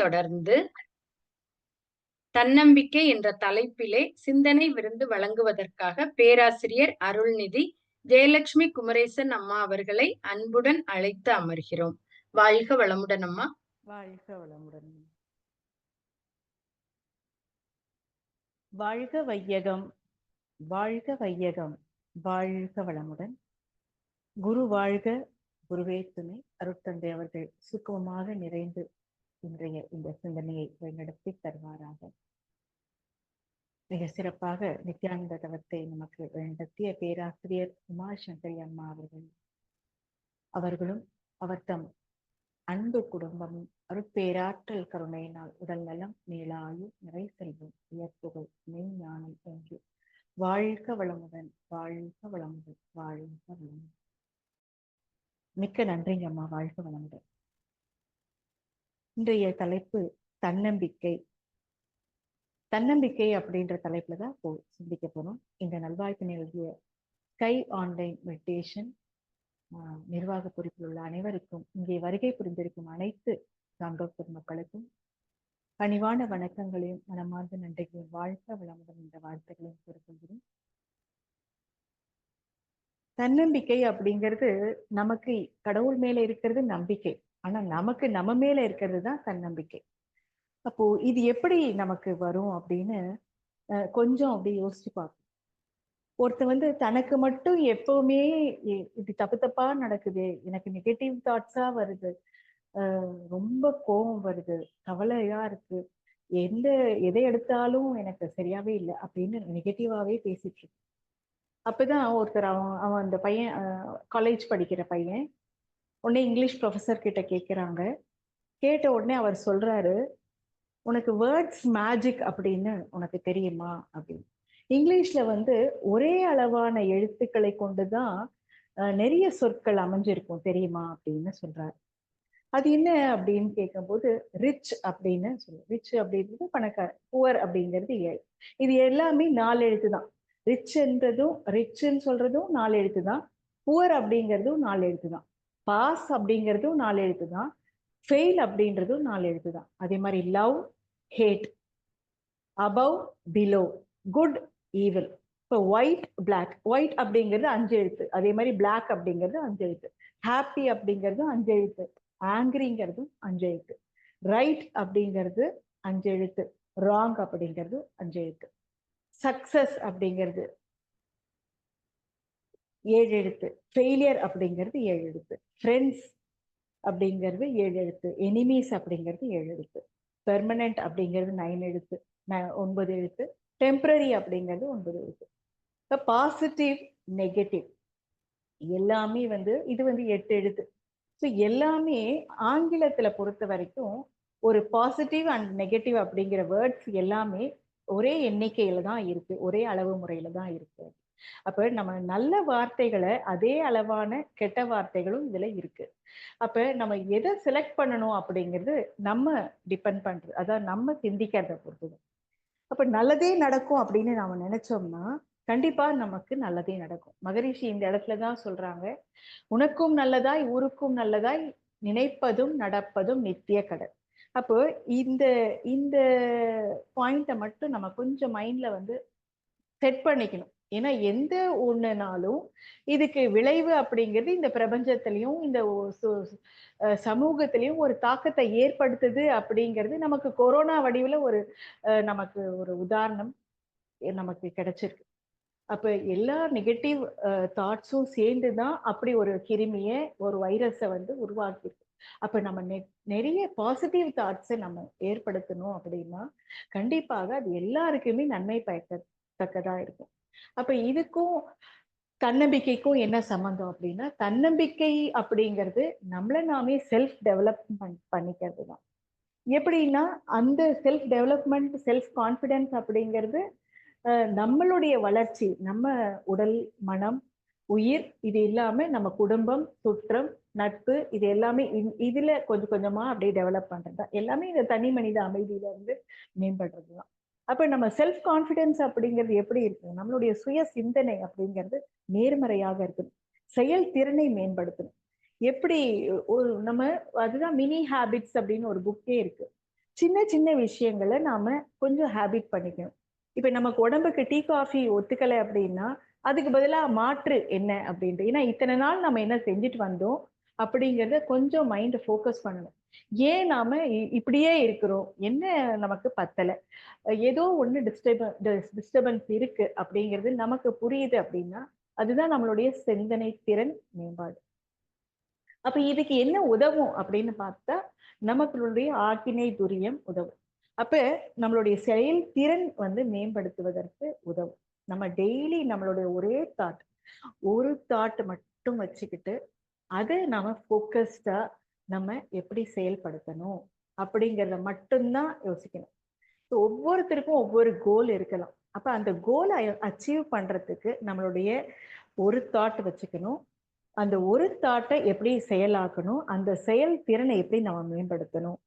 தொடர்ந்து தன்னம்பிக்கை என்ற தலைப்பிலே சிந்தனை விருந்து வழங்குவதற்காக பேராசிரியர் அருள்நிதி ஜெயலட்சுமி குமரேசன் அம்மா அவர்களை அன்புடன் அழைத்து அமர்கிறோம். வாழ்க வளமுடன் அம்மா. வாழ்க வளமுடன். வாழ்க வையகம், வாழ்க வையகம், வாழ்க வளமுடன். குரு வாழ்க, குருவே துணை. அருட்தந்தை அவர்கள் சுகமமாக நிறைந்து இன்றைய இந்த சிந்தனையை வழிநடத்தி தருவாராக. மிக சிறப்பாக நித்யானந்த தவத்தை நமக்கு வழிநடத்திய பேராசிரியர் உமாசங்கரி அம்மா அவர்களும் அவர் தம் அன்பு குடும்பமும் அருட்பேராற்றல் கருணையினால் உடல் நலம், நீளாயு, நிறை செல்வம், உயர்ப்புகள், மெய்ஞானம் என்று வாழ்க வளமுடன், வாழ்க வளமுடன், வாழ்க வளமுடன். மிக்க நன்றிங்க அம்மா. வாழ்க வளமுடன். இன்றைய தலைப்பு தன்னம்பிக்கை. தன்னம்பிக்கை அப்படின்ற தலைப்புல தான் இப்போ சிந்திக்க போறோம். இந்த நல்வாய்ப்பு நிகழ்ச்சிய ஸ்கை ஆன்லைன் மெடிடேஷன் நிர்வாக பொறுப்பில் உள்ள அனைவருக்கும், இங்கே வருகை புரிந்திருக்கும் அனைத்து சான்றோர் பெருமக்களுக்கும் பணிவான வணக்கங்களையும் மனமார்ந்த நன்றிகளையும் வாழ்க வளமுடன் என்ற வாழ்த்துக்களையும் கூறிக்கொள்கிறேன். தன்னம்பிக்கை அப்படிங்கிறது நமக்கு கடவுள் மேல இருக்கிறது நம்பிக்கை, ஆனா நமக்கு நம்ம மேல இருக்கிறது தான் தன்னம்பிக்கை. அப்போ இது எப்படி நமக்கு வரும் அப்படின்னு கொஞ்சம் அப்படியே யோசிச்சு பார்ப்போம். ஒருத்தர் தனக்கு மட்டும் எப்பவுமே இது தப்பு தப்பா நடக்குது, எனக்கு நெகட்டிவ் தாட்ஸா வருது, ரொம்ப கோபம் வருது, கவலையா இருக்கு, எதை எடுத்தாலும் எனக்கு சரியாவே இல்லை அப்படின்னு நெகட்டிவாவே பேசிட்டு இருக்கு. அப்பதான் ஒருத்தர் அவன் அந்த பையன் காலேஜ் படிக்கிற பையன் உடனே இங்கிலீஷ் ப்ரொஃபஸர் கிட்ட கேட்குறாங்க. கேட்ட உடனே அவர் சொல்றாரு, உனக்கு வேர்ட்ஸ் மேஜிக் அப்படின்னு உனக்கு தெரியுமா அப்படின்னு. இங்கிலீஷ்ல ஒரே அளவான எழுத்துக்களை கொண்டுதான் நிறைய சொற்கள் அமைஞ்சிருக்கும் தெரியுமா அப்படின்னு சொல்றாரு. அது என்ன அப்படின்னு கேட்கும்போது ரிச் அப்படின்னு சொல்லுவோம். ரிச் அப்படின்றது பணக்காரர், புவர் அப்படிங்கிறது ஏழு. இது எல்லாமே 4 எழுத்து தான். ரிச்சுன்னு சொல்றதும் 4 எழுத்து தான். புவர் அப்படிங்கிறதும் 4 எழுத்து தான். பாஸ் அப்படிங்கிறதும் 4 எழுத்து தான். ஃபெயில் அப்படின்றதும் 4 எழுத்து தான். அதே மாதிரி love, hate, above, below, good, evil. இப்போ ஒயிட், பிளாக். ஒயிட் அப்படிங்கிறது 5 எழுத்து. அதே மாதிரி பிளாக் அப்படிங்கிறது 5 எழுத்து. ஹாப்பி அப்படிங்கிறதும் 5 எழுத்து. ஆங்கிரிங்கிறதும் 5 எழுத்து. ரைட் அப்படிங்கிறது 5 எழுத்து. ராங் அப்படிங்கிறது 5 எழுத்து. சக்சஸ் அப்படிங்கிறது 7 எழுத்து. ஃபெயிலியர் அப்படிங்கிறது 7 எழுத்து. ஃப்ரெண்ட்ஸ் அப்படிங்கிறது 7 எழுத்து. எனிமீஸ் அப்படிங்கிறது 7 எழுத்து. பெர்மனன்ட் அப்படிங்கிறது 9 எழுத்து, 9 எழுத்து. டெம்பரரி அப்படிங்கிறது 9 எழுத்து. இப்போ பாசிட்டிவ், நெகட்டிவ் எல்லாமே இது 8 எழுத்து. ஸோ எல்லாமே ஆங்கிலத்துல பொறுத்த வரைக்கும் ஒரு பாசிட்டிவ் அண்ட் நெகட்டிவ் அப்படிங்கிற வேர்ட்ஸ் எல்லாமே ஒரே எண்ணிக்கையில தான் இருக்கு, ஒரே அளவு முறையில தான் இருக்கு. அப்ப நம்ம நல்ல வார்த்தைகளை அதே அளவான கெட்ட வார்த்தைகளும் இதுல இருக்கு. அப்ப நம்ம எதை செலக்ட் பண்ணணும் அப்படிங்கிறது நம்ம டிபெண்ட் பண்றது, அதாவது நம்ம சிந்திக்கிறத பொறுத்தது. அப்ப நல்லதே நடக்கும் அப்படின்னு நாம நினைச்சோம்னா கண்டிப்பா நமக்கு நல்லதே நடக்கும். மகரிஷி இந்த இடத்துலதான் சொல்றாங்க, உனக்கும் நல்லதாய் ஊருக்கும் நல்லதாய் நினைப்பதும் நடப்பதும் நித்திய கடல். அப்போ இந்த இந்த பாயிண்ட மட்டும் நம்ம கொஞ்சம் மைண்ட்ல செட் பண்ணிக்கணும். ஏன்னா எந்த ஒண்ணுனாலும் இதுக்கு விளைவு அப்படிங்கிறது இந்த பிரபஞ்சத்திலையும் இந்த சமூகத்திலையும் ஒரு தாக்கத்தை ஏற்படுத்துது அப்படிங்கிறது நமக்கு கொரோனா வடிவில் நமக்கு ஒரு உதாரணம் நமக்கு கிடைச்சிருக்கு. அப்ப எல்லா நெகட்டிவ் தாட்ஸும் சேர்ந்துதான் அப்படி ஒரு கிருமியை, ஒரு வைரஸை உருவாக்கிருக்கு. அப்ப நம்ம நிறைய பாசிட்டிவ் தாட்ஸை நம்ம ஏற்படுத்தணும் அப்படின்னா கண்டிப்பாக அது எல்லாருக்குமே நன்மை பயக்கத்தக்கதா இருக்கும். அப்ப இதுக்கும் தன்னம்பிக்கைக்கும் என்ன சம்பந்தம் அப்படின்னா, தன்னம்பிக்கை அப்படிங்கிறது நம்மள நாமே செல்ஃப் டெவலப்மெண்ட் பண்ணிக்கிறது தான். எப்படின்னா அந்த செல்ஃப் டெவலப்மெண்ட், செல்ஃப் கான்ஃபிடன்ஸ் அப்படிங்கிறது நம்மளுடைய வளர்ச்சி, நம்ம உடல், மனம், உயிர், இது இல்லாம நம்ம குடும்பம், சுற்றம், நட்பு, இது எல்லாமே இதுல கொஞ்சம் கொஞ்சமா அப்படியே டெவலப் பண்றது எல்லாமே இந்த தனி மனித அமைதியில மேம்படுறதுதான். அப்ப நம்ம செல்ஃப் கான்ஃபிடன்ஸ் அப்படிங்கிறது எப்படி இருக்கு, நம்மளுடைய சுய சிந்தனை அப்படிங்கிறது நேர்மறையாக இருக்கணும். செயல் திறனை மேம்படுத்தணும். எப்படி நம்ம அதுதான் மினி ஹேபிட்ஸ் அப்படின்னு ஒரு புக்கே இருக்கு. சின்ன சின்ன விஷயங்களை நாம கொஞ்சம் ஹேபிட் பண்ணிக்கணும். இப்ப நமக்கு உடம்புக்கு டீ காஃபி ஒத்துக்கலை அப்படின்னா அதுக்கு பதிலா மாற்று என்ன அப்படின்ட்டு. ஏன்னா இத்தனை நாள் நம்ம என்ன செஞ்சுட்டு வந்தோம் அப்படிங்கிறத கொஞ்சம் மைண்ட் ஃபோக்கஸ் பண்ணணும். ஏன் நாம இப்படியே இருக்கிறோம், என்ன நமக்கு பத்தலை, ஏதோ ஒண்ணு டிஸ்டர்பன்ஸ் இருக்கு அப்படிங்கிறது நமக்கு புரியுது அப்படின்னா அதுதான் நம்மளுடைய சிந்தனை திறன் மேம்பாடு. அப்ப இதுக்கு என்ன உதவும் அப்படின்னு பார்த்தா நமக்குடைய ஆக்கினை துரியம் உதவும். அப்ப நம்மளுடைய செயல்திறன் மேம்படுத்துவதற்கு உதவும். நம்ம டெய்லி நம்மளுடைய ஒரு தாட் மட்டும் வச்சுக்கிட்டு அதை நாம ஃபோக்கஸ்டா நம்ம எப்படி செயல்படுத்தணும் அப்படிங்கிறத மட்டும்தான் யோசிக்கணும். ஒவ்வொருத்தருக்கும் ஒவ்வொரு கோல் இருக்கலாம். அப்ப அந்த கோலை அச்சீவ் பண்றதுக்கு நம்மளுடைய ஒரு தாட் வச்சுக்கணும். அந்த ஒரு தாட்டை எப்படி செயலாக்கணும், அந்த செயல் திறனை எப்படி நம்ம மேம்படுத்தணும்,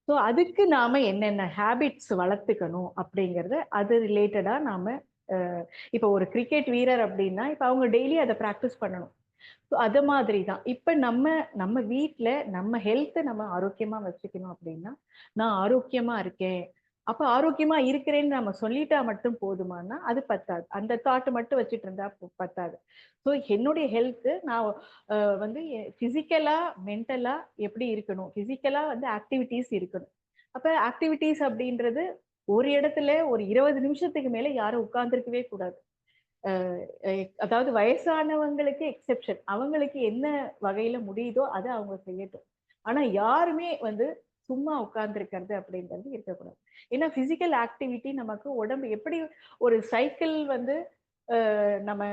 ஸோ அதுக்கு நாம என்னென்ன ஹேபிட்ஸ் வளர்த்துக்கணும் அப்படிங்கிறத அது ரிலேட்டடா நாம இப்போ ஒரு கிரிக்கெட் வீரர் அப்படின்னா இப்ப அவங்க டெய்லி அதை ப்ராக்டிஸ் பண்ணணும். ஸோ அது மாதிரி தான் இப்ப நம்ம நம்ம வீட்டில் நம்ம ஹெல்த்தை நம்ம ஆரோக்கியமா வச்சுக்கணும் அப்படின்னா நான் ஆரோக்கியமா இருக்கேன், அப்ப ஆரோக்கியமா இருக்கிறேன்னு நம்ம சொல்லிட்டா மட்டும் போதுமானா அது பத்தாது. அந்த தாட் மட்டும் வச்சுட்டு இருந்தா பத்தாது. ஸோ என்னுடைய ஹெல்த் நான் பிசிக்கலா மென்டலா எப்படி இருக்கணும், பிசிக்கலா ஆக்டிவிட்டிஸ் இருக்கணும். அப்ப ஆக்டிவிட்டிஸ் அப்படின்றது ஒரு இடத்துல ஒரு 20 நிமிஷத்துக்கு மேல யாரும் உட்கார்ந்துருக்கவே கூடாது. அதாவது வயசானவங்களுக்கு எக்ஸெப்ஷன், அவங்களுக்கு என்ன வகையில முடியுதோ அதை அவங்க செய்யட்டும். ஆனா யாருமே சும்மா உட்கார்ந்துருக்கிறது அப்படின்றது இருக்கக்கூடாது. ஏன்னா பிசிக்கல் ஆக்டிவிட்டி நமக்கு உடம்பு எப்படி ஒரு சைக்கிள் நம்ம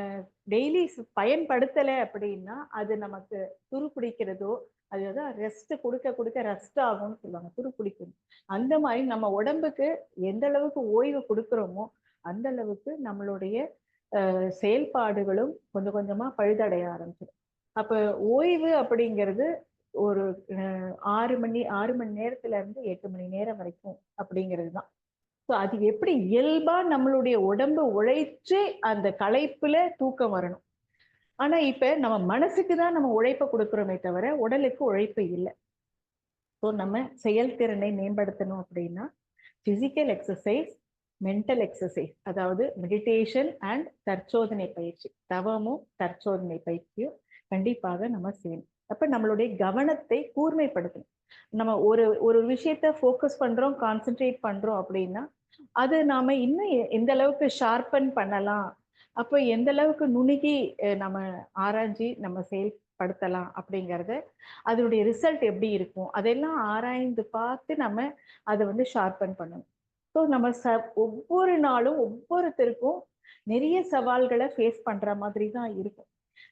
டெய்லி பயன்படுத்தலை அப்படின்னா அது நமக்கு துரு பிடிக்கிறதோ, அதுதான் ரெஸ்ட் கொடுக்க கொடுக்க ரெஸ்ட் ஆகும்னு சொல்லுவாங்க, துரு பிடிக்கும். அந்த மாதிரி நம்ம உடம்புக்கு எந்த அளவுக்கு ஓய்வு கொடுக்குறோமோ அந்த அளவுக்கு நம்மளுடைய செயல்பாடுகளும் கொஞ்சம் கொஞ்சமா பழுதடைய ஆரம்பிச்சிடும். அப்ப ஓய்வு அப்படிங்கிறது ஒரு 6 மணி நேரத்துல இருந்து 8 மணி நேரம் வரைக்கும் அப்படிங்கிறது தான். ஸோ அது எப்படி இயல்பா நம்மளுடைய உடம்பு உழைச்சு அந்த களைப்புல தூக்கம் வரணும். ஆனா இப்ப நம்ம மனசுக்கு தான் நம்ம உழைப்பை கொடுக்குறோமே தவிர உடலுக்கு உழைப்பு இல்லை. ஸோ நம்ம செயல்திறனை மேம்படுத்தணும் அப்படின்னா பிசிக்கல் எக்ஸசைஸ், மென்டல் எக்ஸசைஸ், அதாவது மெடிடேஷன் அண்ட் தற்சோதனை பயிற்சி, தவமும் தற்சோதனை பயிற்சியும் கண்டிப்பாக நம்ம செய்யணும். அப்ப நம்மளுடைய கவனத்தை கூர்மைப்படுத்தணும். நம்ம ஒரு ஒரு விஷயத்த ஃபோக்கஸ் பண்றோம், கான்சென்ட்ரேட் பண்றோம் அப்படின்னா அது நாம இன்னும் எந்த அளவுக்கு ஷார்பன் பண்ணலாம், அப்போ எந்த அளவுக்கு நுணுகி நம்ம ஆராய்ச்சி நம்ம செயல்படுத்தலாம் அப்படிங்கிறத, அதனுடைய ரிசல்ட் எப்படி இருக்கும் அதெல்லாம் ஆராய்ந்து பார்த்து நம்ம அதை ஷார்பன் பண்ணணும். ஸோ நம்ம ஒவ்வொரு நாளும் ஒவ்வொருத்தருக்கும் நிறைய சவால்களை ஃபேஸ் பண்ற மாதிரி தான் இருக்கும்.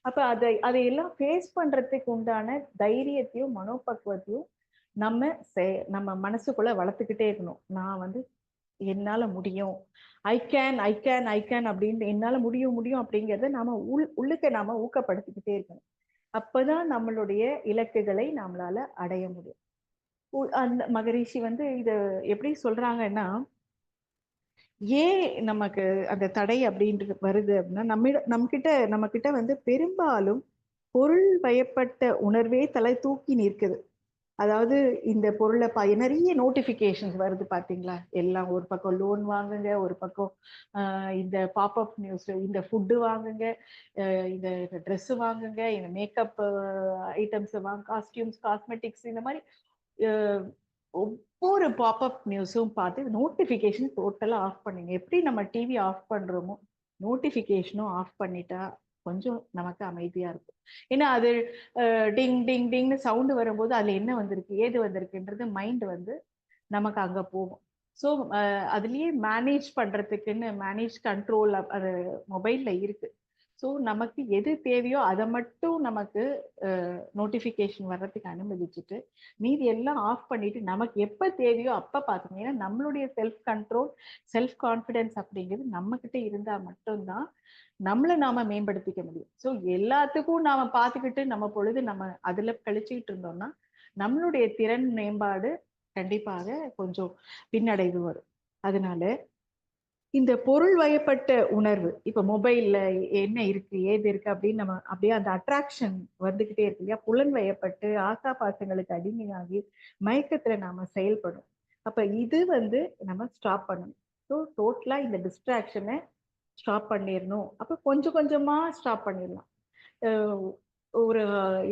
அப்ப அதையெல்லாம் ஃபேஸ் பண்றதுக்கு உண்டான தைரியத்தையும் மனோபக்குவத்தையும் நம்ம மனசுக்குள்ள வளர்த்துக்கிட்டே இருக்கணும். நான் என்னால முடியும், ஐ கேன் அப்படின்னு என்னால முடியும் முடியும் அப்படிங்கிறத நாம உள்ளுக்க நாம ஊக்கப்படுத்திக்கிட்டே இருக்கணும். அப்பதான் நம்மளுடைய இலக்குகளை நம்மளால அடைய முடியும். அந்த மகரிஷி இத எப்படி சொல்றாங்கன்னா, ஏன் நமக்கு அந்த தடை அப்படின்றது வருது அப்படின்னா நம்ம கிட்ட பெரும்பாலும் பொருள் வயப்பட்ட உணர்வே தலை தூக்கி நிற்குது. அதாவது இந்த பொருளை நிறைய நோட்டிபிகேஷன்ஸ் வருது பாத்தீங்களா, எல்லாம் ஒரு பக்கம் லோன் வாங்குங்க, ஒரு பக்கம் இந்த பாப்அப் நியூஸ், இந்த ஃபுட்டு வாங்குங்க, இந்த ட்ரெஸ் வாங்குங்க, இந்த மேக்கப் ஐட்டம்ஸ் வாங்க, காஸ்டியூம்ஸ், காஸ்மெட்டிக்ஸ், இந்த மாதிரி ஒவ்வொரு பாப்அப் நியூஸும் பார்த்து நோட்டிபிகேஷன் டோட்டலா ஆஃப் பண்ணுங்க. எப்படி நம்ம டிவி ஆஃப் பண்றோமோ நோட்டிபிகேஷனும் ஆஃப் பண்ணிட்டா கொஞ்சம் நமக்கு அமைதியா இருக்கும். ஏன்னா அது டிங் டிங் டிங்னு சவுண்டு வரும்போது அதுல என்ன வந்திருக்கு ஏது வந்திருக்குன்றது மைண்ட் நமக்கு அங்க போகும். ஸோ அதுலயே மேனேஜ் பண்றதுக்குன்னு மேனேஜ் கண்ட்ரோல் அது மொபைல்ல இருக்கு. ஸோ நமக்கு எது தேவையோ அதை மட்டும் நமக்கு நோட்டிஃபிகேஷன் வர்றதுக்கு அனுமதிச்சுட்டு மீதி எல்லாம் ஆஃப் பண்ணிட்டு நமக்கு எப்போ தேவையோ அப்போ பார்த்துக்கணும். ஏன்னா நம்மளுடைய செல்ஃப் கண்ட்ரோல், செல்ஃப் கான்ஃபிடென்ஸ் அப்படிங்கிறது நம்மக்கிட்ட இருந்தால் மட்டும்தான் நம்மளை நாம மேம்படுத்திக்க முடியும். ஸோ எல்லாத்துக்கும் நாம பார்த்துக்கிட்டு நம்ம பொழுது நம்ம அதில் கழிச்சுக்கிட்டு இருந்தோம்னா நம்மளுடைய திறன் மேம்பாடு கண்டிப்பாக கொஞ்சம் பின்னடைவு வரும். அதனால இந்த பொருள் வயப்பட்ட உணர்வு, இப்ப மொபைல்ல என்ன இருக்கு ஏது இருக்கு அப்படின்னு நம்ம அப்படியே அந்த அட்ராக்ஷன் வந்துகிட்டே இருக்கு இல்லையா, புலன் வயப்பட்டு ஆசா பாசங்களுக்கு அடிமையாகி மயக்கத்துல நாம செயல்படும். அப்ப இது வந்து நம்ம ஸ்டாப் பண்ணணும். ஸோ டோட்டலா இந்த டிஸ்ட்ராக்ஷனை ஸ்டாப் பண்ணிடணும். அப்ப கொஞ்சம் கொஞ்சமா ஸ்டாப் பண்ணிடலாம். அஹ் ஒரு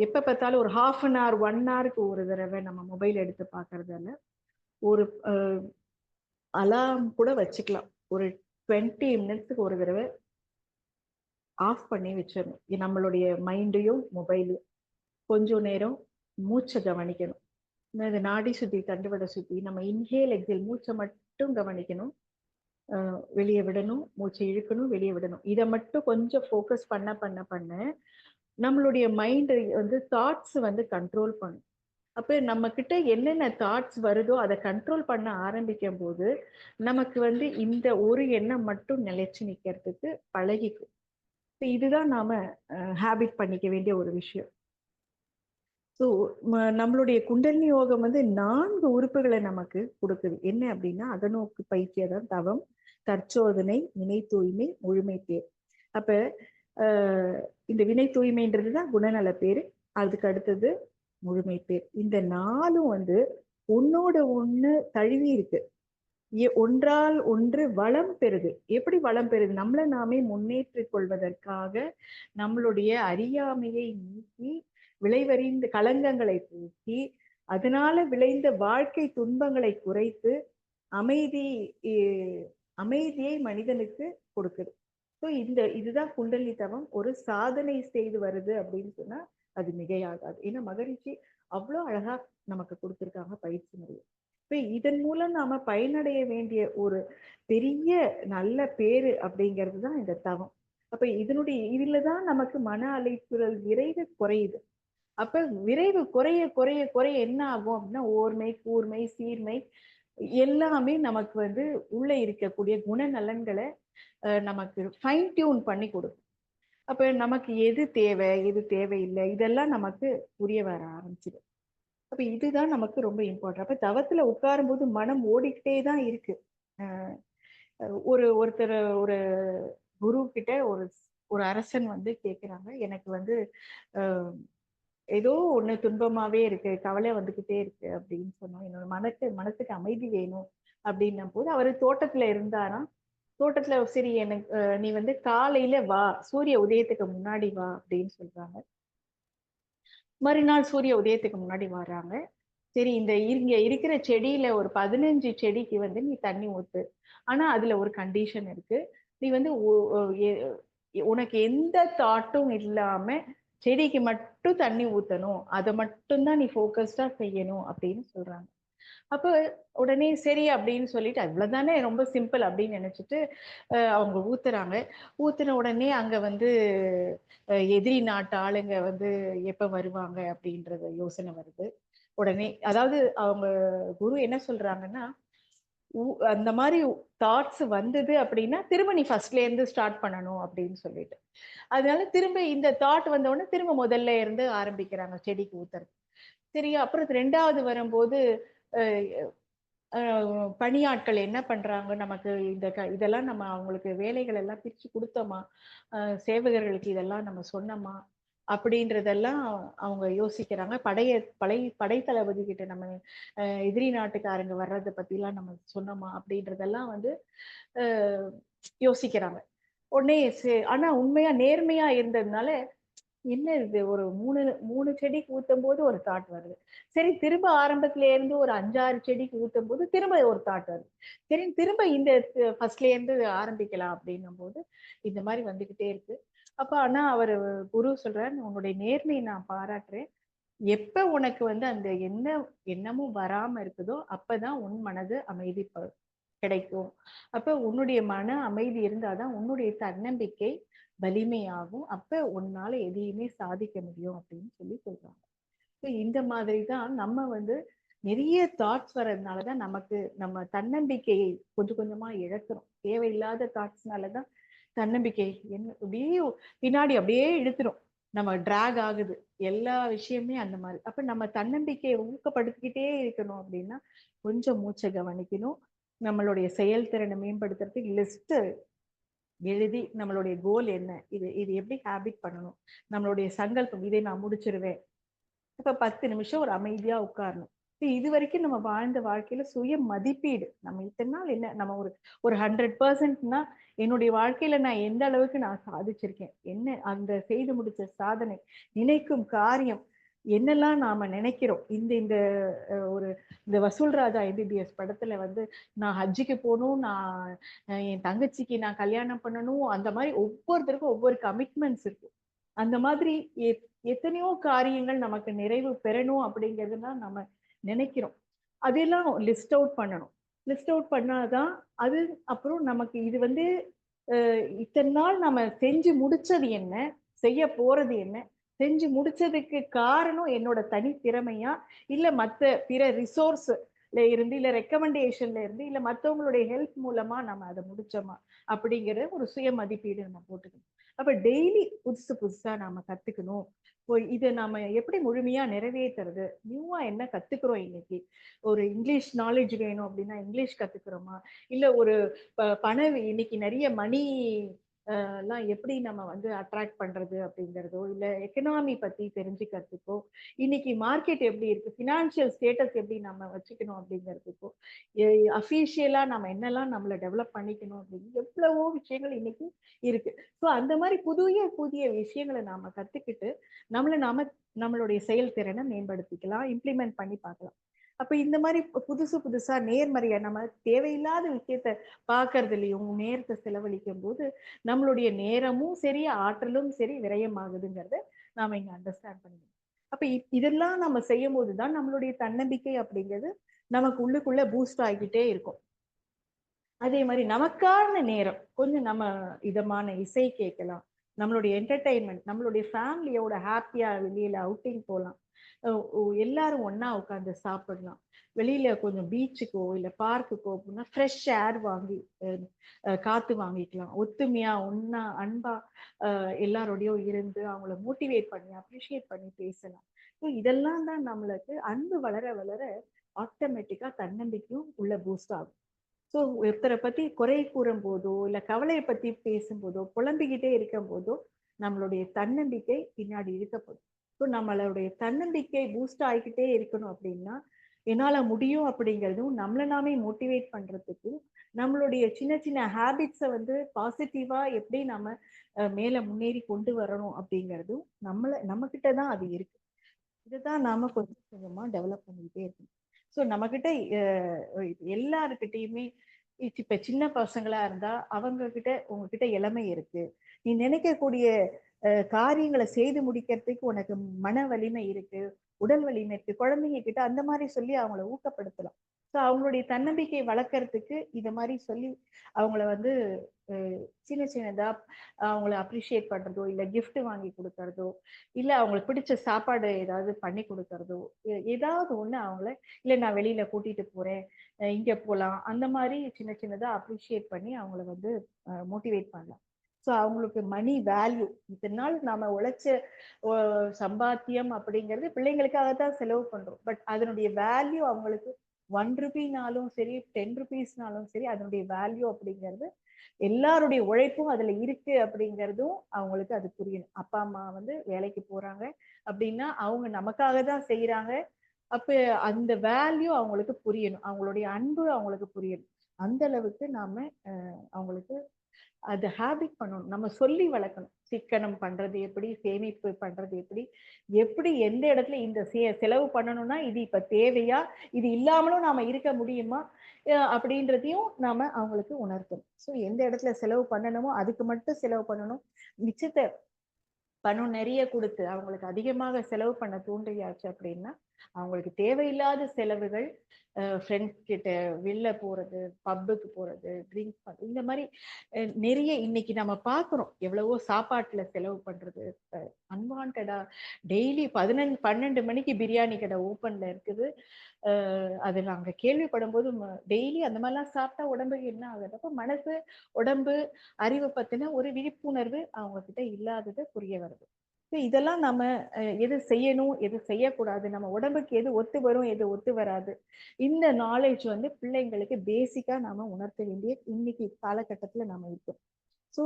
எப்ப பார்த்தாலும் ஒரு ஹாஃப் அன் ஹவர் 1 ஹவருக்கு ஒரு தடவை நம்ம மொபைல் எடுத்து பார்க்கறதால ஒரு அலார்ம் கூட வச்சுக்கலாம். ஒரு 20 மினிட்ஸ்க்கு ஒரு தடவை ஆஃப் பண்ணி வச்சிடணும். நம்மளுடைய மைண்டையும் மொபைலையும் கொஞ்சம் நேரம் மூச்சை கவனிக்கணும். இந்த நாடி சுத்தி தண்டுவட சுத்தி நம்ம இன்ஹேல் எக்ஸேல் மூச்சை மட்டும் கவனிக்கணும். வெளியே விடணும், மூச்சை இழுக்கணும், வெளியே விடணும். இதை மட்டும் கொஞ்சம் ஃபோக்கஸ் பண்ண பண்ண பண்ண நம்மளுடைய மைண்ட் வந்து தாட்ஸ் வந்து கண்ட்ரோல் பண்ணும். அப்ப நம்ம கிட்ட என்னென்ன தாட்ஸ் வருதோ அதை கண்ட்ரோல் பண்ண ஆரம்பிக்கும் போது நமக்கு வந்து இந்த ஒரு எண்ணம் மட்டும் நிலைச்சு நிக்கிறதுக்கு பழகிக்கும். இதுதான் நாம ஹேபிட் பண்ணிக்க வேண்டிய ஒரு விஷயம். ஸோ நம்மளுடைய குண்டலினி யோகம் வந்து 4 உறுப்புகளை நமக்கு கொடுக்குது. என்ன அப்படின்னா அகநோக்கு பயிற்சி, தான் தவம், தற்சோதனை, வினை தூய்மை, முழுமை பேர். அப்ப இந்த வினை தூய்மைன்றது தான் குணநல பேர். அதுக்கு அடுத்தது முழுமை பேர். இந்த 4ம் வந்து ஒன்னோட ஒண்ணு தழுவி இருக்கு. ஒன்றால் ஒன்று வளம் பெறுது. எப்படி வளம் பெறுது? நம்மளை நாமே முன்னேற்றிக் கொள்வதற்காக நம்மளுடைய அறியாமையை நீக்கி விளைவறிந்த களங்கங்களை போக்கி அதனால விளைந்த வாழ்க்கை துன்பங்களை குறைத்து அமைதி அமைதியை மனிதனுக்கு கொடுக்குது. ஸோ இதுதான் குண்டலினி தவம். ஒரு சாதனை செய்து வருது அப்படின்னு சொன்னா அது மிகையாகாது. ஏன்னா மகரிஷி அவ்வளோ அழகா நமக்கு கொடுத்துருக்காங்க பயிற்சி முறையை. இப்போ இதன் மூலம் நாம பயனடைய வேண்டிய ஒரு பெரிய நல்ல பேரு அப்படிங்கிறது தான் இந்த தவம். அப்ப இதுலதான் நமக்கு மன அலைச்சல் விரைவு குறையுது. அப்ப விரைவு குறைய குறைய குறைய என்ன ஆகும் அப்படின்னா ஓர்மை, கூர்மை, சீர்மை எல்லாமே நமக்கு வந்து உள்ள இருக்கக்கூடிய குணநலன்களை நமக்கு ஃபைன் டியூன் பண்ணி கொடுக்கும். அப்ப நமக்கு எது தேவை, எது தேவையில்லை, இதெல்லாம் நமக்கு புரிய வர ஆரம்பிச்சிடும். அப்ப இதுதான் நமக்கு ரொம்ப இம்பார்ட்டன்ட். அப்ப தவத்துல உட்காரும் போது மனம் ஓடிக்கிட்டே தான் இருக்கு. ஒருத்தர் ஒரு குரு கிட்ட ஒரு அரசன் வந்து கேட்கிறாங்க, எனக்கு வந்து ஏதோ ஒண்ணு துன்பமாவே இருக்கு, கவலை வந்துகிட்டே இருக்கு அப்படின்னு சொன்னோம். என்னோட மனசுக்கு அமைதி வேணும் அப்படின்னும் போது அவரு தோட்டத்துல இருந்தாராம். தோட்டத்துல சரி எனக்கு நீ வந்து காலையில வா, சூரிய உதயத்துக்கு முன்னாடி வா அப்படின்னு சொல்றாங்க. மறுநாள் சூரிய உதயத்துக்கு முன்னாடி வர்றாங்க. சரி இங்க இருக்கிற செடியில ஒரு 15 செடிக்கு வந்து நீ தண்ணி ஊத்து. ஆனா அதுல ஒரு கண்டிஷன் இருக்கு. நீ வந்து உனக்கு எந்த தாட்டும் இல்லாம செடிக்கு மட்டும் தண்ணி ஊத்தணும். அதை மட்டும் தான் நீ ஃபோக்கஸ்டா செய்யணும் அப்படின்னு சொல்றாங்க. அப்ப உடனே சரி அப்படின்னு சொல்லிட்டு அவ்வளவுதானே, ரொம்ப சிம்பிள் அப்படின்னு நினைச்சிட்டு அவங்க ஊத்துறாங்க. ஊத்துன உடனே அங்க வந்து எதிரி நாட்டு ஆளுங்க வந்து எப்ப வருவாங்க அப்படின்றது யோசனை வருது. உடனே அதாவது அவங்க குரு என்ன சொல்றாங்கன்னா, அந்த மாதிரி தாட்ஸ் வந்தது அப்படின்னா திரும்ப நீ ஃபர்ஸ்ட்ல இருந்து ஸ்டார்ட் பண்ணணும் அப்படின்னு சொல்லிட்டு, அதனால திரும்ப இந்த தாட் வந்த உடனே திரும்ப முதல்ல இருந்து ஆரம்பிக்கிறாங்க செடிக்கு ஊத்துறது. சரியா? அப்புறம் 2வது வரும்போது பணியாட்கள் என்ன பண்றாங்க, நமக்கு இதெல்லாம் நம்ம அவங்களுக்கு வேலைகள் எல்லாம் பிரிச்சு கொடுத்தோமா, சேவகர்களுக்கு இதெல்லாம் நம்ம சொன்னோமா அப்படின்றதெல்லாம் அவங்க யோசிக்கிறாங்க. படை தளபதி கிட்ட நம்ம எதிரி நாட்டுக்காரங்க வர்றதை பத்தி எல்லாம் நம்ம சொன்னோமா அப்படின்றதெல்லாம் வந்து யோசிக்கிறாங்க. உடனே ஆனா உண்மையா நேர்மையா இருந்ததுனால என்ன இது ஒரு 3 செடிக்கு ஊத்தும் போது ஒரு தாட் வருது. சரி திரும்ப ஆரம்பத்துல இருந்து ஒரு 5, 6 செடிக்கு ஊத்தும் போது திரும்ப ஒரு தாட் வருது. சரி திரும்ப இந்த ஃபர்ஸ்ட்ல இருந்து ஆரம்பிக்கலாம் அப்படின்னும் போது இந்த மாதிரி வந்துகிட்டே இருக்கு. அப்ப ஆனா அவரு குரு சொல்றாரு, உன்னுடைய நேர்மையை நான் பாராட்டுறேன். எப்ப உனக்கு வந்து அந்த எண்ணமும் வராம இருக்குதோ அப்பதான் உன் மனது அமைதி கிடைக்கும். அப்ப உன்னுடைய மன அமைதி இருந்தாதான் உன்னுடைய தன்னம்பிக்கை வலிமையாகும். அப்ப உன்னால எதையுமே சாதிக்க முடியும் அப்படின்னு சொல்றாங்க. இந்த மாதிரி தான் நம்ம வந்து நிறைய தாட்ஸ் வர்றதுனாலதான் நமக்கு நம்ம தன்னம்பிக்கையை கொஞ்சம் கொஞ்சமா இழக்கிறோம். தேவையில்லாத தாட்ஸ்னாலதான் தன்னம்பிக்கை அப்படியே பின்னாடி அப்படியே இழுத்துரும். நம்ம டிராக் ஆகுது. எல்லா விஷயமே அந்த மாதிரி. அப்ப நம்ம தன்னம்பிக்கையை ஊக்கப்படுத்திக்கிட்டே இருக்கணும் அப்படின்னா கொஞ்சம் மூச்சை கவனிக்கணும். நம்மளுடைய செயல்திறனை மேம்படுத்துறதுக்கு லிஸ்ட் எழுதி நம்மளுடைய கோல் என்ன, இது எப்படி ஹேபிட் பண்ணணும், நம்மளுடைய சங்கல்பம் இதை நான் முடிச்சிருவேன். இப்ப 10 நிமிஷம் ஒரு அமைதியா உட்காரணும். இது வரைக்கும் நம்ம வாழ்ந்த வாழ்க்கையில சுய மதிப்பீடு, நம்ம இத்தனை நாள் என்ன நம்ம ஒரு ஒரு 100%னா என்னுடைய வாழ்க்கையில நான் எந்த அளவுக்கு நான் சாதிச்சிருக்கேன், என்ன அந்த செய்து முடிச்ச சாதனை, நினைக்கும் காரியம், என்னெல்லாம் நாம நினைக்கிறோம். இந்த இந்த ஒரு இந்த வசூல் ராஜா எம்பிபிஎஸ் படத்துல வந்து நான் ஹஜ்ஜுக்கு போகணும், நான் என் தங்கச்சிக்கு நான் கல்யாணம் பண்ணணும், அந்த மாதிரி ஒவ்வொருத்தருக்கும் ஒவ்வொரு கமிட்மெண்ட்ஸ் இருக்கு. அந்த மாதிரி எத்தனையோ காரியங்கள் நமக்கு நிறைவு பெறணும் அப்படிங்கிறதுனா நம்ம நினைக்கிறோம். அதெல்லாம் லிஸ்ட் அவுட் பண்ணணும். லிஸ்ட் அவுட் பண்ணாதான் அது அப்புறம் நமக்கு இது வந்து இத்தனை நாள் நம்ம செஞ்சு முடிச்சது என்ன, செய்ய போறது என்ன, செஞ்சு முடிச்சதுக்கு காரணம் என்னோட தனித்திறமையா, இல்ல மத்த பிற ரிசோர்ஸ்ல இருந்து, இல்ல ரெக்கமெண்டேஷன்ல இருந்து, இல்ல மத்தவங்களுடைய ஹெல்ப் மூலமா நம்ம அத முடிச்சோமா? அப்படிங்கிற ஒரு சுய மதிப்பீடு நம்ம போட்டுக்கணும். அப்ப டெய்லி புதுசு புதுசா நாம கத்துக்கணும். இப்போ இத நாம எப்படி முழுமையா நிறைவேத்துறது? நியூவா என்ன கத்துக்கிறோம் இன்னைக்கு? ஒரு இங்கிலீஷ் நாலேட்ஜ் வேணும் அப்படின்னா, இங்கிலீஷ் கத்துக்கிறோமா? இல்ல ஒரு இன்னைக்கு நெறைய மணி எல்லாம் எப்படி நம்ம வந்து அட்ராக்ட் பண்றது அப்படிங்கிறதோ, இல்ல எக்கனாமி பத்தி தெரிஞ்சுக்கிறதுக்கோ, இன்னைக்கு மார்க்கெட் எப்படி இருக்கு? ஃபினான்ஷியல் ஸ்டேட்டஸ் எப்படி நம்ம வச்சுக்கணும் அப்படிங்கிறதுக்கோ, எ அஃபிஷியலா நம்ம என்னெல்லாம் நம்மள டெவலப் பண்ணிக்கணும் அப்படின்னு எவ்வளவோ விஷயங்கள் இன்னைக்கு இருக்கு. ஸோ அந்த மாரி புதிய புதிய விஷயங்கள நாம கத்துக்கிட்டு, நம்மளுடைய செயல்திறன மேம்படுத்திக்கலாம். இம்ப்ளிமெண்ட் பண்ணி பார்க்கலாம். அப்ப இந்த மாரி புதுசு புதுசா நேர்மறையா நம்ம தேவையில்லாத விஷயத்த பார்க்கறதுலயும் நேரத்த செலவழிக்கும்போது, நம்மளுடைய நேரமும் சரி, ஆற்றலும் சரி விரயமாகுதுங்கிறத நாம இங்க அண்டர்ஸ்டாண்ட் பண்ணிக்கணும். அப்ப இதெல்லாம் நம்ம செய்யும்போது தான் நம்மளுடைய தன்னம்பிக்கை அப்படிங்கிறது நமக்கு உள்ளுக்குள்ள பூஸ்ட் ஆகிக்கிட்டே இருக்கும். அதே மாரி நமக்கான நேரம், கொஞ்சம் நம்ம இதமான இசை கேட்கலாம். நம்மளுடைய என்டர்டெயின்மென்ட், நம்மளுடைய ஃபேமிலியோட ஹேப்பியா வெளியில அவுட்டிங் போலாம். எல்லாரும் ஒண்ணா உட்கார்ந்து சாப்பிடலாம். வெளியில கொஞ்சம் பீச்சுக்கோ, இல்ல பார்க்குக்கோ போனா ஃப்ரெஷ் ஏர் வாங்கி அ காத்து வாங்கிக்கலாம். ஒத்துமையா, ஒண்ணா, அன்பா எல்லாரோடையும் இருந்து அவங்கள மோட்டிவேட் பண்ணி, அப்ரிஷியேட் பண்ணி பேசலாம். ஸோ இதெல்லாம் தான் நம்மளுக்கு அன்பு வளர வளர ஆட்டோமேட்டிக்கா தன்னம்பிக்கையும் உள்ள பூஸ்ட் ஆகும். ஸோ ஒருத்தர பத்தி குறை கூறும்போதோ, இல்ல கவலைய பத்தி பேசும்போதோ, புலம்பிக்கிட்டே இருக்கும்போதோ, நம்மளுடைய தன்னம்பிக்கை பின்னாடி இருக்கப்படும். ஸோ நம்மளுடைய தன்னம்பிக்கை பூஸ்ட் ஆகிக்கிட்டே இருக்கணும் அப்படின்னா, என்னால முடியும் அப்படிங்கிறதும், நம்மள நாமே மோட்டிவேட் பண்றதுக்கும், நம்மளுடைய சின்ன சின்ன ஹேபிட்ஸ வந்து பாசிட்டிவா எப்படி நம்ம மேல முன்னேறி கொண்டு வரணும் அப்படிங்கிறதும், நம்மகிட்ட தான் அது இருக்கு. இதுதான் நாம கொஞ்சம் கொஞ்சமா டெவலப் பண்ணிக்கிட்டே இருக்கணும். ஸோ நம்மகிட்ட எல்லாருக்கிட்டயுமே இப்ப சின்ன பசங்களா இருந்தா அவங்க கிட்ட உங்ககிட்ட இளமை இருக்கு. நீ நினைக்கக்கூடிய காரியங்கள செய்து முடிக்கிறதுக்கு உனக்கு மன வலிமை இருக்கு, உடல் வலிமை இருக்கு. குழந்தைங்க கிட்ட அந்த மாரி சொல்லி அவங்கள ஊக்கப்படுத்தலாம். ஸோ அவங்களுடைய தன்னம்பிக்கையை வளர்க்கறதுக்கு இத மாரி சொல்லி அவங்கள வந்து அ சின்ன சின்னதா அவங்கள அப்ரிஷியேட் பண்றதோ, இல்ல கிஃப்ட் வாங்கி குடுக்கறதோ, இல்ல அவங்களுக்கு பிடிச்ச சாப்பாடு ஏதாவது பண்ணி குடுக்கறதோ, ஏதாவது ஒண்ணு அவங்கள இல்ல நான் வெளியில கூட்டிட்டு போறேன், இங்க போலாம். அந்த மாரி சின்ன சின்னதா அப்ரிஷியேட் பண்ணி அவங்கள வந்து மோட்டிவேட் பண்ணலாம். ஸோ அவங்களுக்கு மணி வேல்யூ இத்தன நாள் நாம உழைச்ச ஒ சம்பாத்தியம் அப்படிங்கிறது பிள்ளைங்களுக்காக தான் செலவு பண்றோம். பட் அதனுடைய வேல்யூ அவங்களுக்கு ₹1னாலும் சரி, ₹10னாலும் சரி, அதனுடைய வேல்யூ அப்படிங்கிறது எல்லாருடைய உழைப்பும் அதுல இருக்கு அப்படிங்கிறதும் அவங்களுக்கு அது புரியணும். அப்பா, அம்மா வந்து வேலைக்கு போறாங்க அப்படின்னா, அவங்க நமக்காக தான் செய்றாங்க. அப்ப அந்த வேல்யூ அவங்களுக்கு புரியணும். அவங்களுடைய அன்பு அவங்களுக்கு புரியணும். அந்த அளவுக்கு நாம அவங்களுக்கு அத ஹேபிட் பண்ணணும். நம்ம சொல்லி வளர்க்கணும். சிக்கனம் பண்றது எப்படி? சேமிப்பு பண்றது எப்படி? எப்படி எந்த இடத்துல இந்த செலவு பண்ணணும்னா, இது இப்ப தேவையா? இது இல்லாமலும் நாம இருக்க முடியுமா? அப்படின்றதையும் நாம அவங்களுக்கு உணர்த்தணும். ஸோ எந்த இடத்துல செலவு பண்ணணுமோ, அதுக்கு மட்டும் செலவு பண்ணணும். மிச்சத்த பணம் நெறைய குடுத்து, அவங்களுக்கு அதிகமாக செலவு பண்ண தூண்டியாச்சு அப்படின்னா, அவங்களுக்கு தேவையில்லாத செலவுகள், ஃப்ரெண்ட்ஸ் கிட்ட வெளில போறது, பப்புக்கு போறது, ட்ரிங்க்ஸ் இந்த மாரி நெறைய இன்னைக்கு நம்ம பார்க்குறோம். எவ்வளவோ சாப்பாட்டுல செலவு பண்றது. அன்வான்டடா டெய்லி 12 மணிக்கு பிரியாணி கடை ஓப்பன்ல இருக்குது. அ அது நாங்க கேள்விப்படும்போது டெய்லி அந்த மாரிலாம் சாப்பிட்டா உடம்புக்கு என்ன ஆகுது? அப்ப மனசு, உடம்பு, அறிவு பத்தின ஒரு விழிப்புணர்வு அவங்க கிட்ட இல்லாதது புரிய வருது. இதெல்லாம் நம்ம எது செய்யணும், எது செய்யக்கூடாது, நம்ம உடம்புக்கு எது ஒத்து வரும், எது ஒத்து வராது. இந்த நாலேட்ஜ் வந்து பிள்ளைங்களுக்கு பேசிக்கா நாம உணர்த்த வேண்டிய இன்னைக்கு காலகட்டத்துல நாம இருக்கோம். ஸோ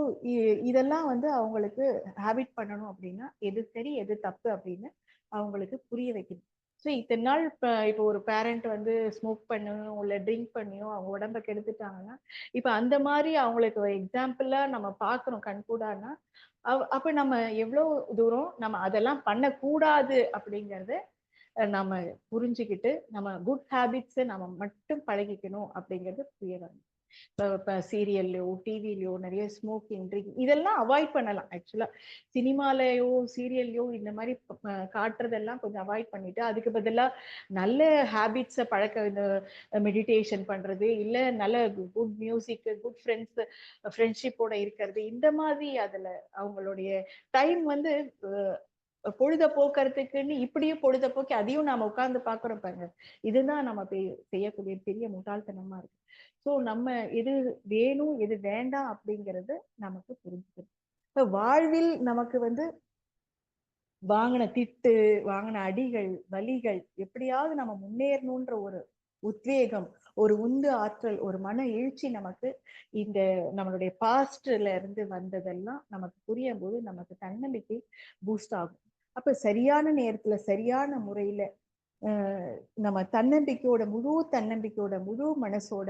இதெல்லாம் வந்து அவங்களுக்கு ஹேபிட் பண்ணணும் அப்படின்னா, எது சரி, எது தப்பு அப்படின்னு அவங்களுக்கு புரிய வைக்கணும். ஸோ இத்தனை நாள் இப்போ ஒரு பேரண்ட் வந்து ஸ்மோக் பண்ணியும் இல்லை ட்ரிங்க் பண்ணியும் அவங்க உடம்ப கெடுத்துட்டாங்கன்னா, இப்போ அந்த மாதிரி அவங்களுக்கு எக்ஸாம்பிளா நம்ம பார்க்குறோம் கண்கூடானா, அப்ப நம்ம எவ்வளோ தூரம் நம்ம அதெல்லாம் பண்ணக்கூடாது அப்படிங்கிறத நம்ம புரிஞ்சுக்கிட்டு, நம்ம குட் ஹேபிட்ஸ நம்ம மட்டும் பழகிக்கணும் அப்படிங்கிறது புரிய வரும். இப்ப சீரியல்லயோ, டிவிலயோ நெறைய ஸ்மோக்கிங், ட்ரிங்க் இதெல்லாம் அவாய்ட் பண்ணலாம். ஆக்சுவலா சினிமாலயோ, சீரியல்லயோ இந்த மாரி காட்டுறதெல்லாம் கொஞ்சம் அவாய்ட் பண்ணிட்டு, அதுக்கு பதிலா நல்ல ஹேபிட்ஸ பழக்க இந்த மெடிடேஷன் பண்றது, இல்ல நல்ல குட் மியூசிக், குட் ஃப்ரெண்ட்ஷிப்போட இருக்கிறது. இந்த மாதிரி அதுல அவங்களுடைய டைம் வந்து பொழுத போக்குறதுக்குன்னு இப்படியும் பொழுத போக்கி அதையும் நாம உட்கார்ந்து பாக்குறோம் பாருங்க. இதுதான் நம்ம செய்யக்கூடிய பெரிய முட்டாள்தனமா இருக்கு. சோ நம்ம எது வேணும், எது வேண்டாம் அப்படிங்கிறது நமக்கு புரிஞ்சுக்கணும். இப்ப வாழ்வில் நமக்கு வந்து வாங்கின திட்டு, வாங்கின அடிகள், வலிகள் எப்படியாவது நம்ம முன்னேறணுன்ற ஒரு உத்வேகம், ஒரு உந்து ஆற்றல், ஒரு மன எழுச்சி நமக்கு இந்த நம்மளுடைய பாஸ்ட்ல இருந்து வந்ததெல்லாம் நமக்கு புரியும் போது நமக்கு தன்னம்பிக்கை பூஸ்ட் ஆகும். அப்ப சரியான நேரத்துல சரியான முறையில நம்ம தன்னம்பிக்கையோட முழு தன்னம்பிக்கையோட முழு மனசோட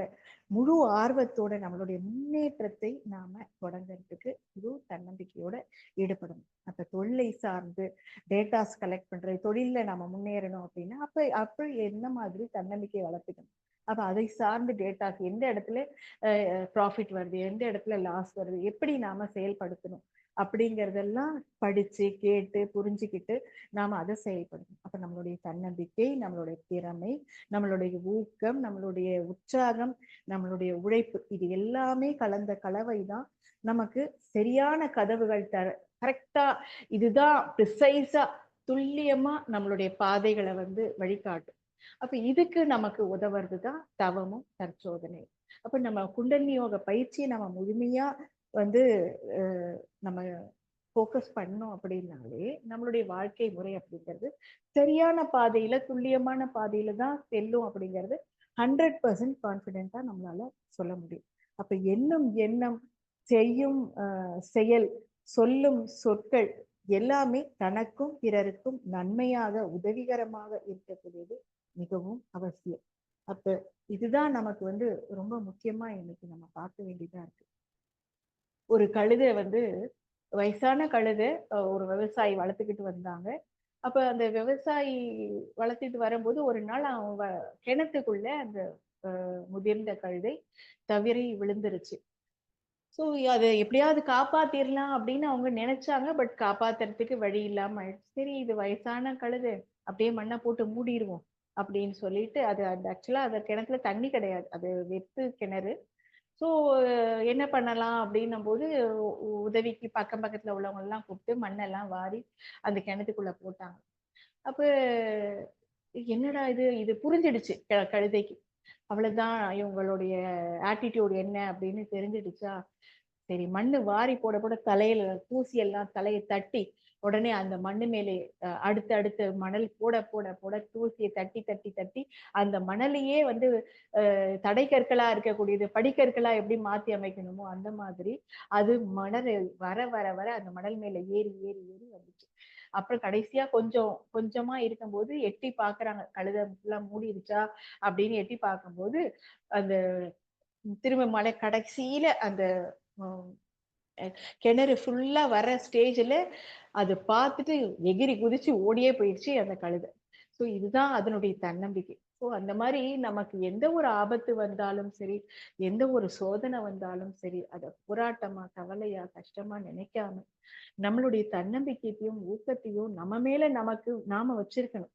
முழு ஆர்வத்தோட நம்மளுடைய முன்னேற்றத்தை நாம தொடங்குறதுக்கு முழு தன்னம்பிக்கையோட ஈடுபடணும். அப்ப தொழிலை சார்ந்து டேட்டாஸ் கலெக்ட் பண்றது, தொழில்ல நம்ம முன்னேறணும் அப்படின்னா அப்ப அப்ப என்ன மாதிரி தன்னம்பிக்கை வளர்த்துக்கணும். அப்ப அதை சார்ந்து டேட்டாஸ் எந்த இடத்துல ப்ராஃபிட் வருது, எந்த இடத்துல லாஸ் வருது, எப்படி நாம செயல்படுத்தணும் அப்படிங்கறதெல்லாம் படிச்சு கேட்டு புரிஞ்சுக்கிட்டு நாம அதை செயல்படணும். அப்ப நம்மளுடைய தன்னம்பிக்கை, நம்மளுடைய திறமை, நம்மளுடைய ஊக்கம், நம்மளுடைய உற்சாகம், நம்மளுடைய உழைப்பு இது எல்லாமே கலந்த கலவைதான் நமக்கு சரியான கதவுகள் கரெக்டா இதுதான் ப்ரிசைஸா துல்லியமா நம்மளுடைய பாதைகளை வந்து வழிகாட்டும். அப்ப இதுக்கு நமக்கு உதவுறதுதான் தவமும் தற்சோதனை. அப்ப நம்ம குண்டலினி யோக பயிற்சியை நம்ம முழுமையா வந்து நம்ம ஃபோக்கஸ் பண்ணோம் அப்படின்னாலே நம்மளுடைய வாழ்க்கை முறை அப்படிங்கிறது சரியான பாதையில துல்லியமான பாதையில தான் செல்லும் அப்படிங்கிறது 100% கான்ஃபிடென்ட்டா நம்மளால சொல்ல முடியும். அப்ப எண்ணம், செய்யும் செயல், சொல்லும் சொற்கள் எல்லாமே தனக்கும் பிறருக்கும் நன்மையாக உதவிகரமாக இருக்கக்கூடியது மிகவும் அவசியம். அப்ப இதுதான் நமக்கு வந்து ரொம்ப முக்கியமா இன்னைக்கு நம்ம பார்க்க வேண்டியதா இருக்கு. ஒரு கழுதை வந்து வயசான கழுதை ஒரு விவசாயி வளர்த்துக்கிட்டு வந்தாங்க. அப்ப அந்த விவசாயி வளர்த்துட்டு வரும்போது ஒரு நாள் அவங்க கிணத்துக்குள்ள அந்த முதிர்ந்த கழுதை தவறி விழுந்துருச்சு. ஸோ அதை எப்படியாவது காப்பாத்திரலாம் அப்படின்னு அவங்க நினைச்சாங்க. பட் காப்பாத்துறதுக்கு வழி இல்லாம ஆயிடுச்சு. சரி இது வயசான கழுதை அப்படியே மண்ணை போட்டு மூடிடுவோம் அப்படின்னு சொல்லிட்டு அது அந்த ஆக்சுவலா அந்த கிணத்துல தண்ணி கிடையாது. அது வெத்து கிணறு. ஸோ என்ன பண்ணலாம் அப்படின்னும் போது உதவிக்கு பக்கம் பக்கத்துல உள்ளவங்க எல்லாம் கூப்பிட்டு மண்ணெல்லாம் வாரி அந்த கிணத்துக்குள்ள போட்டாங்க. அப்ப என்னடா இது இது புரிஞ்சிடுச்சு கழுதைக்கு. அவ்வளவுதான் இவங்களுடைய ஆட்டிடியூட் என்ன அப்படின்னு தெரிஞ்சிடுச்சா. சரி மண்ணு வாரி போட போட தலையில தூசி எல்லாம் தலையை தட்டி உடனே அந்த மண்ணு மேலே அடுத்து மணல் போட போட போட தூசியை தட்டி தட்டி தட்டி அந்த மணலையே வந்து தடைக்கற்களா இருக்கக்கூடியது படிக்கற்களா எப்படி மாத்தி அமைக்கணுமோ அந்த மாதிரி அது மணல் வர வர வர அந்த மணல் மேல ஏறி ஏறி ஏறி வந்துச்சு. அப்புறம் கடைசியா கொஞ்சமா இருக்கும்போது எட்டி பாக்குறாங்க கழுதை எல்லாம் மூடிடுச்சா அப்படின்னு எட்டி பார்க்கும்போது அந்த திரும்ப மலை கடைசியில அந்த கிணறு ஃபுல்லா வர ஸ்டேஜ்ல அது பார்த்துட்டு எகிரி குதிச்சு ஓடியே போயிடுச்சு அந்த கழுதை. ஸோ இதுதான் அதனுடைய தன்னம்பிக்கை. ஸோ அந்த மாதிரி நமக்கு எந்த ஒரு ஆபத்து வந்தாலும் சரி, எந்த ஒரு சோதனை வந்தாலும் சரி, அதை போராட்டமா கவலையா கஷ்டமா நினைக்காம நம்மளுடைய தன்னம்பிக்கையையும் ஊக்கத்தையும் நம்ம மேல நாம வச்சிருக்கணும்.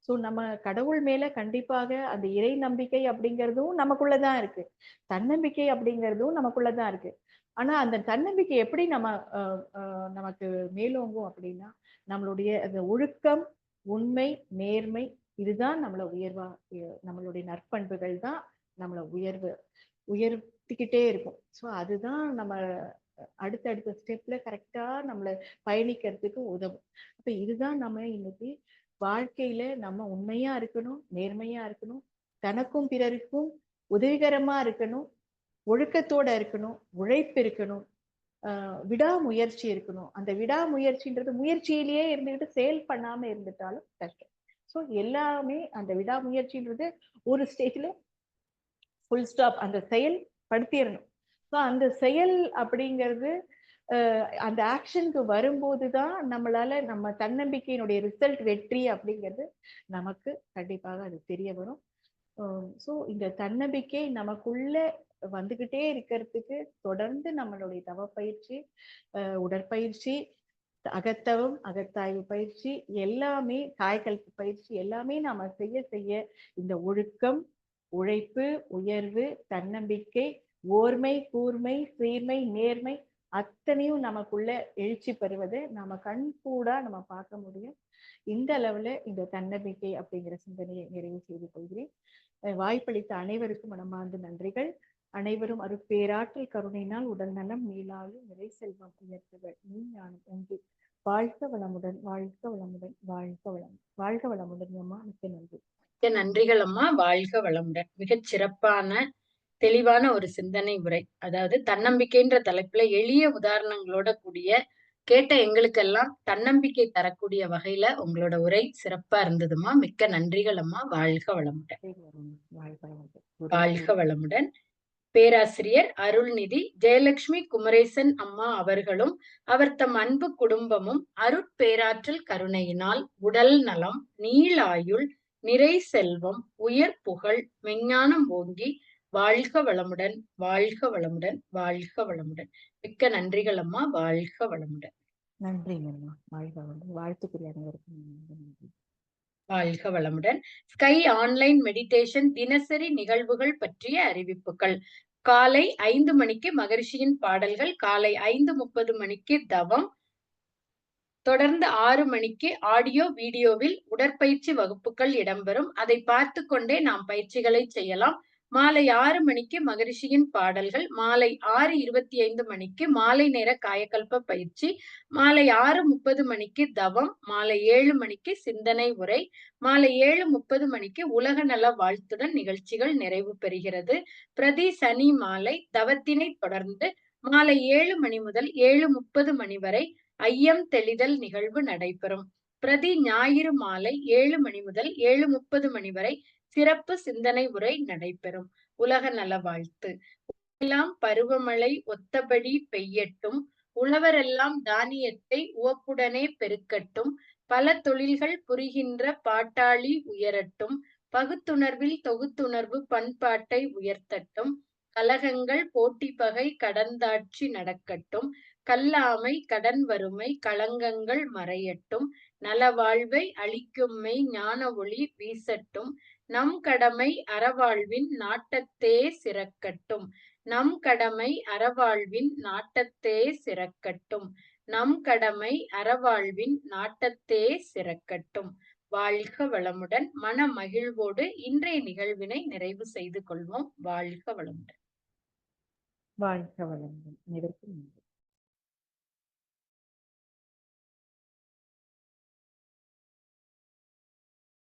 சோ நம்ம கடவுள் மேல கண்டிப்பாக அந்த இறை நம்பிக்கை அப்படிங்கிறதும் நமக்குள்ளதான் இருக்கு. தன்னம்பிக்கை அப்படிங்கிறதும் நமக்குள்ளதான் இருக்கு. ஆனா அந்த தன்னம்பிக்கை எப்படி நமக்கு மேலோங்கும் அப்படின்னா நம்மளுடைய அந்த ஒழுக்கம், உண்மை, நேர்மை இதுதான் நம்மளுடைய நற்பண்புகள் தான் நம்மள உயர்த்திக்கிட்டே இருக்கும். சோ அதுதான் நம்ம அடுத்தடுத்த ஸ்டெப்ல கரெக்டா நம்மள பயணிக்கிறதுக்கு உதவும். அப்ப இதுதான் நம்ம இன்னைக்கு வாழ்க்கையில நம்ம உண்மையா இருக்கணும், நேர்மையா இருக்கணும், தனக்கும் பிறருக்கும் உதவிகரமா இருக்கணும், ஒழுக்கத்தோட இருக்கணும், உழைப்பு இருக்கணும், விடாமுயற்சி இருக்கணும். அந்த விடாமுயற்சின்றது முயற்சியிலேயே இருந்துகிட்டு செயல் பண்ணாம இருந்துட்டாலும் கஷ்டம். ஸோ எல்லாமே அந்த விடாமுயற்சின்றது ஒரு ஸ்டேஜ்ல ஃபுல் ஸ்டாப் அந்த செயல் படுத்திடணும். ஸோ அந்த செயல் அப்படிங்கிறது அந்த ஆக்ஷனுக்கு வரும்போது தான் நம்மளால நம்ம தன்னம்பிக்கையினுடைய ரிசல்ட் வெற்றி அப்படிங்கிறது நமக்கு கண்டிப்பாக அது தெரிய வரும். ஸோ இந்த தன்னம்பிக்கை நமக்குள்ள வந்துகிட்டே இருக்கிறதுக்கு தொடர்ந்து நம்மளுடைய தவப்பயிற்சி, உடற்பயிற்சி, அகத்தவம், அகத்தாய்வு பயிற்சி எல்லாமே, காயக்கல்ப பயிற்சி எல்லாமே நாம செய்ய செய்ய இந்த ஒழுக்கம், உழைப்பு, உயர்வு, தன்னம்பிக்கை, ஓர்மை, கூர்மை, சீர்மை, நேர்மை அத்தனையும் நமக்குள்ள எழுச்சி பெறுவதை நாம கண்கூடா நம்ம பார்க்க முடியும். இந்த அளவுல இந்த தன்னம்பிக்கை அப்படிங்கிற சிந்தனையை நிறைவு செய்து கொள்கிறேன். வாய்ப்பளித்த அனைவருக்கும் மனமார்ந்த நன்றிகள். அனைவரும் அருட்பேராற்றல் கருணையினால் உடல் நலம், நீளாயுள், நிறை செல்வம் உயர்த்துகள், ஞானம் ஒன்று. வாழ்க வளமுடன், வாழ்க வளமுடன், வாழ்க வளம், வாழ்க வளமுடன் அம்மா. மிக்க நன்றி. மிக்க நன்றிகள் அம்மா. வாழ்க வளமுடன். மிகச் சிறப்பான தெளிவான ஒரு சிந்தனை உரை. அதாவது தன்னம்பிக்கைன்ற தலைப்புல எளிய உதாரணங்களோட கூடிய கேட்ட எங்களுக்கெல்லாம் தன்னம்பிக்கை தரக்கூடிய வகையில உங்களோட உரை சிறப்பா இருந்ததுமா. மிக்க நன்றிகள் அம்மா. வாழ்க வளமுடன். வாழ்க வளமுடன். வாழ்க வளமுடன். பேராசிரியர் அருள்நிதி ஜெயலட்சுமி குமரேசன் அம்மா அவர்களும் அவர் தம் அன்பு குடும்பமும் அருட்பேராற்றல் கருணையினால் உடல் நலம், நீளாயுள், நிறை செல்வம், உயர் புகழ், மெஞ்ஞானம் ஓங்கி வாழ்க வளமுடன், வாழ்க வளமுடன், வாழ்க வளமுடன். மிக்க நன்றிகள் அம்மா. வாழ்க வளமுடன். நன்றிங்கம்மா. வாழ்க வளமுடன். வாழ்த்துக்குரிய அனைவருக்கும் நன்றி. வாழ்க வளமுடன். ஸ்கை ஆன்லைன் மெடிடேஷன் தினசரி நிகழ்வுகள் பற்றிய அறிவிப்புகள். காலை 5 மணிக்கு மகரிஷியின் பாடல்கள், காலை 5:30 மணிக்கு தவம், தொடர்ந்து 6 மணிக்கு ஆடியோ வீடியோவில் உடற்பயிற்சி வகுப்புகள் இடம்பெறும். அதை பார்த்து கொண்டே நாம் பயிற்சிகளை செய்யலாம். மாலை 6 மணிக்கு மகரிஷியின் பாடல்கள், மாலை 6:25 மணிக்கு மாலை நேர காயக்கல்ப பயிற்சி, மாலை 6:30 மணிக்கு தவம், மாலை 7 மணிக்கு சிந்தனை உரை, மாலை 7:30 மணிக்கு உலக நல வாழ்த்துடன் நிகழ்ச்சிகள் நிறைவு பெறுகிறது. பிரதி சனி மாலை தவத்தினை தொடர்ந்து மாலை 7 மணி முதல் 7:30 மணி வரை ஐயம் தெளிதல் நிகழ்வு நடைபெறும். பிரதி ஞாயிறு மாலை 7 மணி முதல் 7:30 மணி வரை சிறப்பு சிந்தனை உரை நடைபெறும். உலக நல வாழ்த்து. எல்லாம் பருவமழை ஒத்தபடி பெய்யட்டும், உழவரெல்லாம் தானியத்தை உவப்புடனே பெருக்கட்டும், பல தொழில்கள் புரிகின்ற பாட்டாளி உயரட்டும், பகுத்துணர்வில் தொகுத்துணர்வு பண்பாட்டை உயர்த்தட்டும், கலகங்கள் போட்டி பகை கடந்தாட்சி நடக்கட்டும், கல்லாமை கடன் வறுமை களங்கங்கள் மறையட்டும், நலவாழ்வை அளிக்கும்மை ஞான ஒளி வீசட்டும், நம் கடமை அறவாழ்வின் நாட்டத்தே சிறக்கட்டும், நம் கடமை அறவாழ்வின் நாட்டத்தே சிறக்கட்டும், நம் கடமை அறவாழ்வின் நாட்டத்தே சிறக்கட்டும். வாழ்க வளமுடன். மன மகிழ்வோடு இன்றைய நிகழ்வினை நிறைவு செய்து கொள்வோம். வாழ்க வளமுடன். வாழ்க வளமுடன். அனைவருக்கும் நன்றி.